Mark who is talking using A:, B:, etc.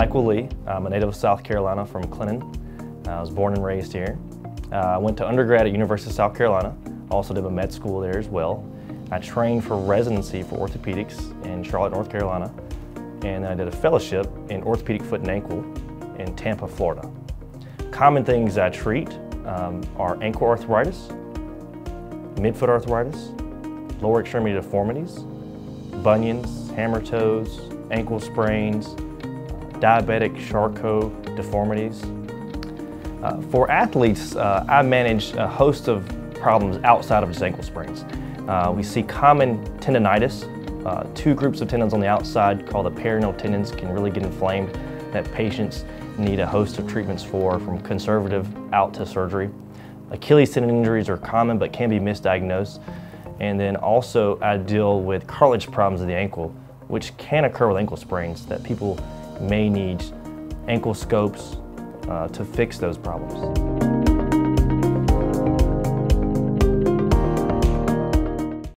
A: Michael Lee. I'm a native of South Carolina from Clinton. I was born and raised here. I went to undergrad at University of South Carolina. Also did a med school there as well. I trained for residency for orthopedics in Charlotte, North Carolina. And I did a fellowship in orthopedic foot and ankle in Tampa, Florida. Common things I treat are ankle arthritis, midfoot arthritis, lower extremity deformities, bunions, hammer toes, ankle sprains, diabetic Charcot deformities. For athletes, I manage a host of problems outside of just ankle sprains. We see common tendonitis. Two groups of tendons on the outside called the peroneal tendons can really get inflamed that patients need a host of treatments for, from conservative out to surgery. Achilles tendon injuries are common but can be misdiagnosed. And then also I deal with cartilage problems of the ankle, which can occur with ankle sprains that people may need ankle scopes to fix those problems.